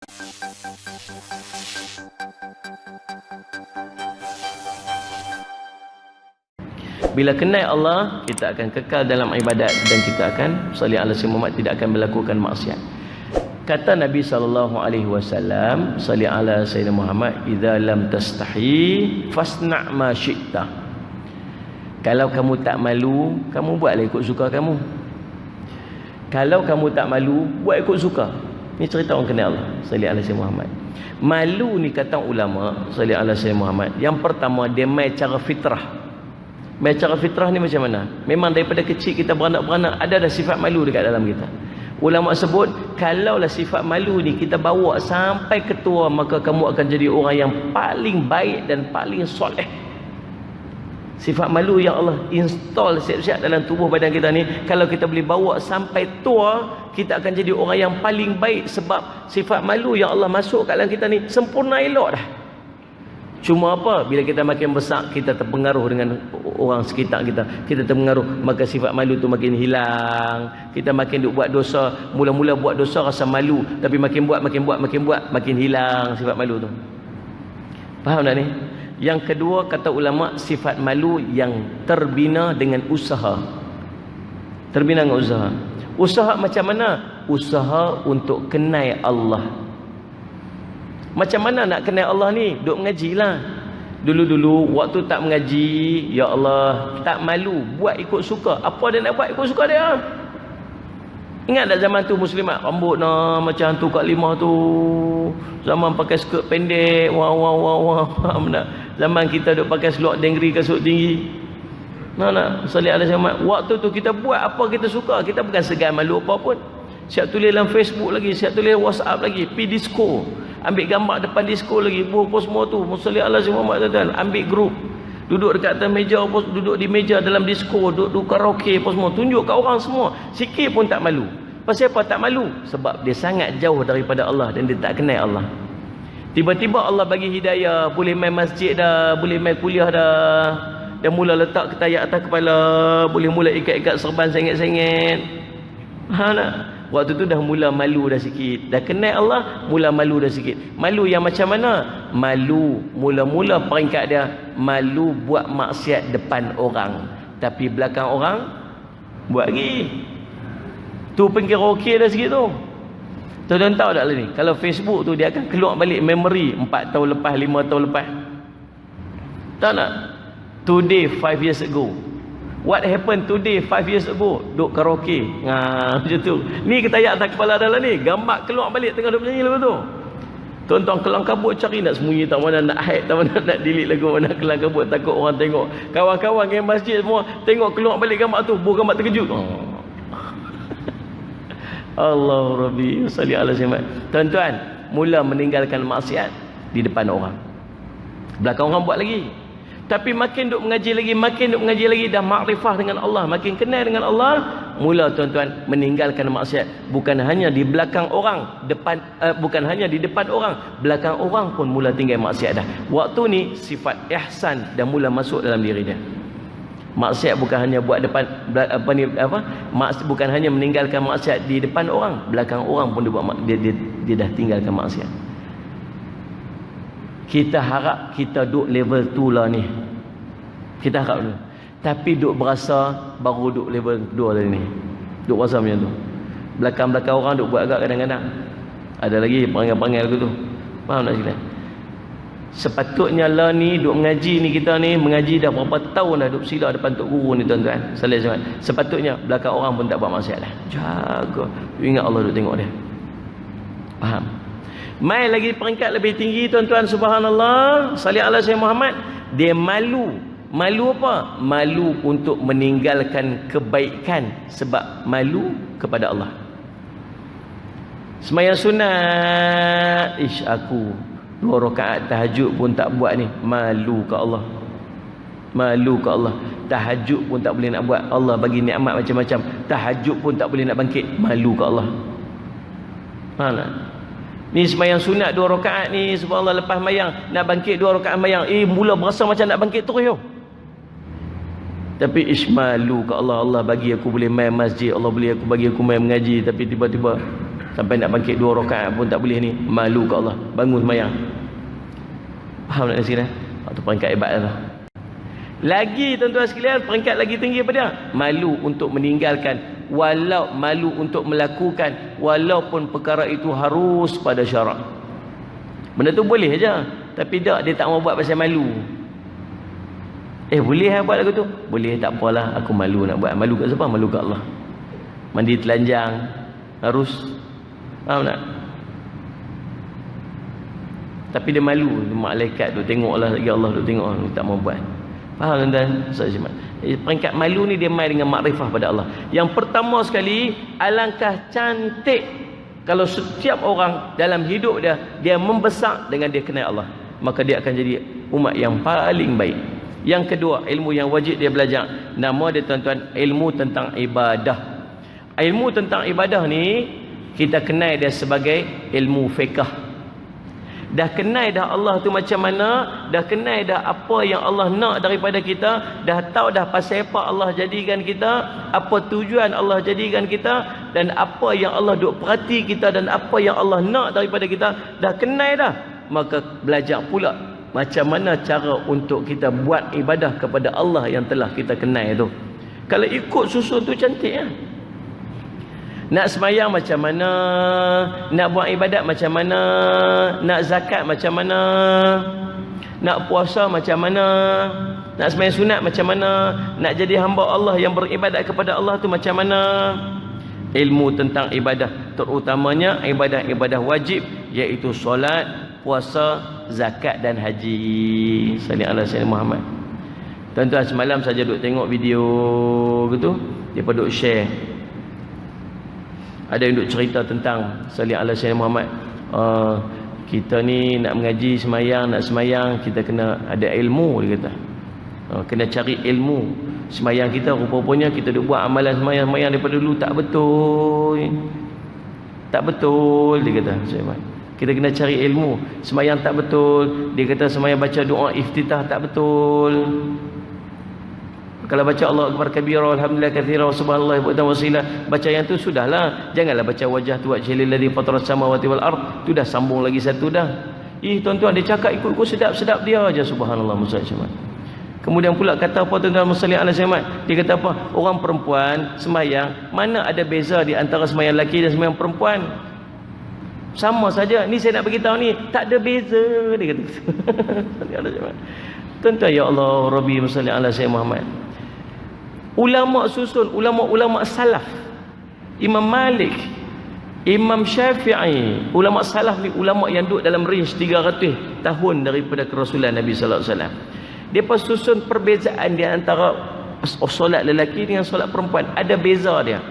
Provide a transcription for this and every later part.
Bila kenal Allah, kita akan kekal dalam ibadat dan kita akan salli ala Sayyidina Muhammad, tidak akan melakukan maksiat. Kata Nabi SAW, salli ala Sayyidina Muhammad, idza lam tastahi fasna' ma syi'ta. Kalau kamu tak malu, kamu buatlah ikut suka kamu. Kalau kamu tak malu, buat ikut suka. Ni cerita orang kenal Allah, salli ala Sayyidina Muhammad. Malu ni kata ulama, salli ala Sayyidina Muhammad, yang pertama dia mai cara fitrah. Mai cara fitrah ni macam mana? Memang daripada kecil kita beranak-beranak ada dah sifat malu dekat dalam kita. Ulama sebut, kalaulah sifat malu ni kita bawa sampai ke tua, maka kamu akan jadi orang yang paling baik dan paling soleh. Sifat malu yang Allah install siap-siap dalam tubuh badan kita ni, kalau kita boleh bawa sampai tua, kita akan jadi orang yang paling baik. Sebab sifat malu yang Allah masuk kat dalam kita ni sempurna elok dah. Cuma apa? Bila kita makin besar, kita terpengaruh dengan orang sekitar kita. Kita terpengaruh, maka sifat malu tu makin hilang. Kita makin duk buat dosa. Mula-mula buat dosa rasa malu, tapi makin buat, makin hilang sifat malu tu. Faham tak ni? Yang kedua, kata ulama, sifat malu yang terbina dengan usaha. Terbina dengan usaha. Usaha macam mana? Usaha untuk kenal Allah. Macam mana nak kenal Allah ni? Duk mengaji lah. Dulu-dulu waktu tak mengaji, ya Allah, tak malu, buat ikut suka. Apa dia nak buat ikut suka dia? Ingat tak zaman tu muslimat rambut nak macam tu Kak Limah tu. Zaman pakai skirt pendek, wah, faham tak? Zaman kita duk pakai seluar dengri, kasut tinggi. Nak salih ala Muhammad. Waktu tu kita buat apa kita suka. Kita bukan segan malu apa pun. Siap tulis dalam Facebook lagi, siap tulis WhatsApp lagi, pi disco. Ambil gambar depan disco lagi, buah semua tu. Salih ala Muhammad tuan. Ambil grup. Duduk dekat atas meja, duduk di meja dalam disco, duduk karaoke apa semua. Tunjuk kat orang semua. Sikit pun tak malu. Pasal apa tak malu? Sebab dia sangat jauh daripada Allah dan dia tak kenal Allah. Tiba-tiba Allah bagi hidayah, boleh main masjid dah, boleh main kuliah dah. Dia mula letak ketayak atas kepala, boleh mula ikat-ikat serban sengit-sengit. Ha nak? Waktu tu dah mula malu dah sikit. Dah kenal Allah, mula malu dah sikit. Malu yang macam mana? Malu, mula-mula peringkat dia, malu buat maksiat depan orang. Tapi belakang orang, buat lagi. Tu pinggir okey dah sikit tu. Tuan-tuan tahu tak lah ni? Kalau Facebook tu dia akan keluar balik memori 4 tahun lepas, 5 tahun lepas. Tahu tak? Today 5 years ago. What happened today 5 years ago? Duk karaoke. Macam tu. Ni ketayak atas kepala dalam ni. Gambar keluar balik tengah duk menyanyi lepas tu. Tuan-tuan kelang kabut cari nak sembunyi, tak mana nak hide, tak mana nak delete lagu, mana kelang kabut takut orang tengok. Kawan-kawan yang masjid semua tengok keluar balik gambar tu. Buah gambar terkejut. Allah Rabbi salli ala Muhammad. Tuan-tuan, mula meninggalkan maksiat di depan orang. Belakang orang buat lagi. Tapi makin duk mengaji lagi, dah makrifah dengan Allah, makin kenal dengan Allah, mula tuan-tuan meninggalkan maksiat. Bukan hanya di belakang orang, bukan hanya di depan orang, belakang orang pun mula tinggal maksiat dah. Waktu ni sifat ihsan dah mula masuk dalam diri dia. Maksiat bukan hanya buat depan bukan hanya meninggalkan maksiat di depan orang, belakang orang pun dia dah tinggalkan maksiat. Kita harap kita duk level tu lah ni. Kita harap dulu. Tapi duk berasa baru duk level 2 tadi ni. Duk berasa macam tu. Belakang-belakang orang duk buat agak kadang-kadang. Ada lagi perangai-perangai lagu tu. Faham tak sekalian? Sepatutnya lah ni duk mengaji ni, kita ni mengaji dah berapa tahun dah duk sila depan tok guru ni tuan-tuan. Sepatutnya belakang orang pun tak buat maksiat dah. Jaga. Ingat Allah duk tengok dia. Faham? Mai lagi peringkat lebih tinggi tuan-tuan, subhanallah, salli ala Sayyidina Muhammad. Dia malu. Malu apa? Malu untuk meninggalkan kebaikan sebab malu kepada Allah. Sembahyang sunat, aku 2 rakaat tahajud pun tak buat ni, malu ke Allah. Malu ke Allah. Tahajud pun tak boleh nak buat. Allah bagi nikmat macam-macam, tahajud pun tak boleh nak bangkit, malu ke Allah. Faham tak? Ni sembahyang sunat 2 rakaat ni, subhanallah, lepas mayang nak bangkit 2 rakaat mayang, mula berasa macam nak bangkit terus yo. Tapi malu ke Allah. Allah bagi aku boleh main masjid, Allah bagi aku main mengaji, tapi tiba-tiba Sampai nak bangkit 2 rakaat pun tak boleh ni. Malu ke Allah. Bangun sembahyang. Faham tak sini? Itu peringkat hebat tu. Lagi tuan-tuan sekalian, peringkat lagi tinggi pada dia. Malu untuk meninggalkan, walau malu untuk melakukan, walaupun perkara itu harus pada syarak. Benda tu boleh je, tapi tak, dia tak mau buat pasal malu. Boleh buat lagu tu? Boleh, tak apalah, aku malu nak buat. Malu kat siapa? Malu kat Allah. Mandi telanjang harus. Faham tak? Tapi dia malu, malaikat tu tengoklah, ya Allah tu tengok, dia tak mau buat. Faham tuan-tuan? Peringkat malu ni dia main dengan makrifah pada Allah. Yang pertama sekali, alangkah cantik kalau setiap orang dalam hidup dia membesar dengan dia kenal Allah, maka dia akan jadi umat yang paling baik. Yang kedua, ilmu yang wajib dia belajar, nama dia tuan-tuan, ilmu tentang ibadah. Ilmu tentang ibadah ni kita kenal dia sebagai ilmu fiqh. Dah kenal dah Allah tu macam mana, dah kenal dah apa yang Allah nak daripada kita, dah tahu dah pasal apa Allah jadikan kita, apa tujuan Allah jadikan kita, dan apa yang Allah duk perhati kita, dan apa yang Allah nak daripada kita, dah kenal dah. Maka belajar pula macam mana cara untuk kita buat ibadah kepada Allah yang telah kita kenal tu. Kalau ikut susun tu cantik ya. Nak semayang macam mana, nak buat ibadat macam mana, nak zakat macam mana, nak puasa macam mana, nak semayang sunat macam mana, nak jadi hamba Allah yang beribadat kepada Allah tu macam mana. Ilmu tentang ibadah, terutamanya ibadah-ibadah wajib, iaitu solat, puasa, zakat dan haji. Sallallahu alaihi wasallam Muhammad. Tuan-tuan, semalam saja duk tengok video gitu, depa duk share. Ada yang duk cerita tentang sallallahu alaihi wasallam Muhammad. Kita ni nak mengaji semayang, nak semayang, kita kena ada ilmu, dia kata. Kena cari ilmu. Semayang kita rupa-rupanya kita duk buat amalan semayang daripada dulu tak betul. Tak betul, dia kata. Kita kena cari ilmu. Semayang tak betul. Dia kata semayang baca doa iftitah tak betul. Kalau baca Allah Akbar kabira, alhamdulillah katsira, subhanallah wa wasilah, baca yang tu sudahlah. Janganlah baca wajah tu wajhil ladzi fataras samawati wal ard. Tu dah sambung lagi satu dah. Tuan-tuan, dia cakap ikut-ikut sedap-sedap dia aja, subhanallah mustajab. Kemudian pula kata apa tuan-tuan musalli ala Muhammad? Dia kata apa? Orang perempuan semayang, mana ada beza di antara semayang lelaki dan semayang perempuan? Sama saja. Ni saya nak beritahu ni, tak ada beza, dia kata. Tuan-tuan, ya Allah, Rabbi musalli ala Muhammad. Ulama susun, ulama-ulama salaf, Imam Malik, Imam Syafi'i, ulama salaf ni ulama yang duduk dalam range 300 tahun daripada kerasulan Nabi sallallahu alaihi wasallam. Depa susun perbezaan di antara solat lelaki dengan solat perempuan. Ada beza dia.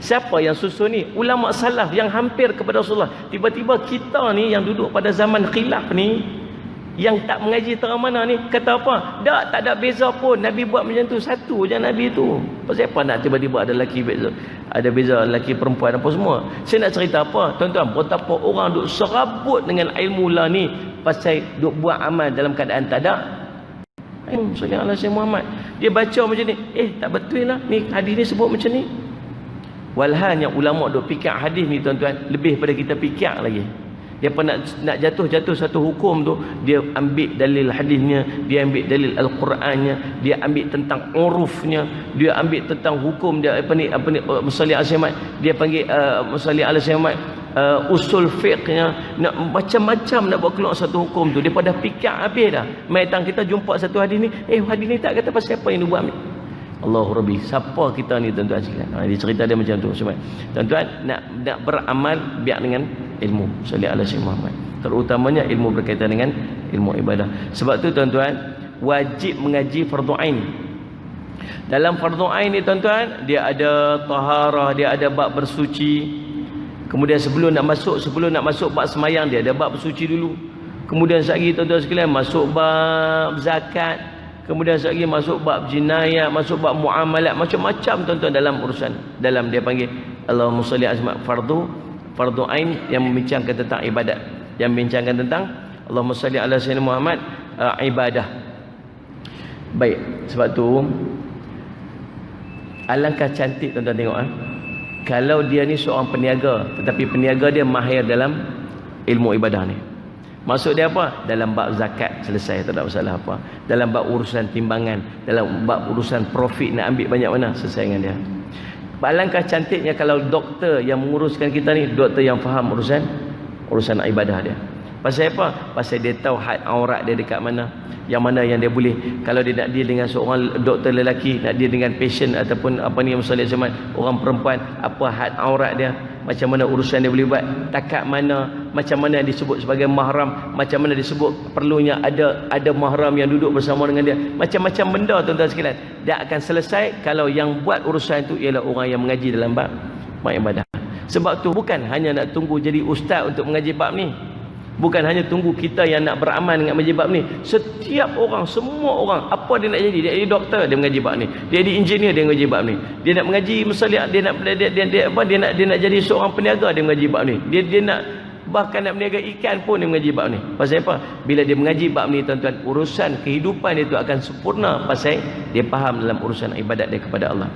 Siapa yang susun ni? Ulama salaf yang hampir kepada Rasulullah. Tiba-tiba kita ni yang duduk pada zaman khilaf ni, yang tak mengaji terang mana ni, kata apa? Tak ada beza pun. Nabi buat macam tu, satu je Nabi tu. Pasal apa nak tiba-tiba ada lelaki beza? Ada beza lelaki perempuan apa semua? Saya nak cerita apa? Tuan-tuan, betapa orang duk serabut dengan ilmu lah ni pasal duk buat amal dalam keadaan tak ada. Sallallahu alaihi Muhammad. Dia baca macam ni, tak betul lah. Ni hadis ni sebut macam ni. Walhanya ulama duk fikir hadis ni tuan-tuan, lebih pada kita fikir lagi. Dia pernah nak jatuh satu hukum tu, dia ambil dalil hadisnya, dia ambil dalil al-Qurannya, dia ambil tentang urufnya, dia ambil tentang hukum dia apa ni musalli al-Syamad, dia panggil musalli al-Syamad usul fiqhnya, nak macam-macam nak buat keluar satu hukum tu. Dia pada fikir habis dah. Mai tang kita jumpa satu hadis ni, hadis ni tak kata pasal apa yang dia buat ni. Allahu Rabbi, siapa kita ni tuan-tuan sekalian? Dia cerita dia macam tu. Tuan-tuan, nak beramal biar dengan ilmu. Sallallahu alaihi Muhammad. Terutamanya ilmu berkaitan dengan ilmu ibadah. Sebab tu tuan-tuan, wajib mengaji fardu ain. Dalam fardu ain ni tuan-tuan, dia ada taharah, dia ada bab bersuci. Kemudian sebelum nak masuk bab semayang, dia ada bab bersuci dulu. Kemudian sekali tuan-tuan sekalian, masuk bab zakat. Kemudian sekali masuk bab jinayah, masuk bab muamalat, macam-macam tuan-tuan dalam urusan. Dalam dia panggil Allahumma shalli ala fardu ain yang membincangkan tentang ibadat, yang membincangkan tentang Allahumma shalli ala sayyidina Muhammad ibadah. Baik, sebab tu alangkah cantik tuan-tuan tengok Kalau dia ni seorang peniaga, tetapi peniaga dia mahir dalam ilmu ibadah ni. Maksud dia apa? Dalam bab zakat selesai, tak ada masalah apa. Dalam bab urusan timbangan, dalam bab urusan profit nak ambil banyak mana, selesai dengan dia. Alangkah cantiknya kalau doktor yang menguruskan kita ni, doktor yang faham urusan ibadah dia. Pasal apa? Pasal dia tahu had aurat dia dekat mana, yang mana yang dia boleh. Kalau dia nak deal dengan seorang doktor lelaki, nak deal dengan patient ataupun apa ni Musalli Zaman, orang perempuan, apa had aurat dia, macam mana urusan dia boleh buat, takat mana, macam mana disebut sebagai mahram, macam mana disebut perlunya ada mahram yang duduk bersama dengan dia, macam-macam benda tuan-tuan sekalian. Dia akan selesai kalau yang buat urusan itu ialah orang yang mengaji dalam bab ibadah. Sebab tu bukan hanya nak tunggu jadi ustaz untuk mengaji bab ni. Bukan hanya tunggu kita yang nak beramal dengan mengaji bab ni. Setiap orang, semua orang, apa dia nak jadi? Dia jadi doktor, dia mengaji bab ni. Dia jadi engineer, dia mengaji bab ni. Dia nak mengaji Musalli, dia nak jadi seorang peniaga, dia mengaji bab ni. Dia nak bahkan nak berniaga ikan pun dia mengaji bab ni. Pasal apa? Bila dia mengaji bab ni tuan-tuan, urusan kehidupan dia tu akan sempurna pasal dia faham dalam urusan ibadat dia kepada Allah.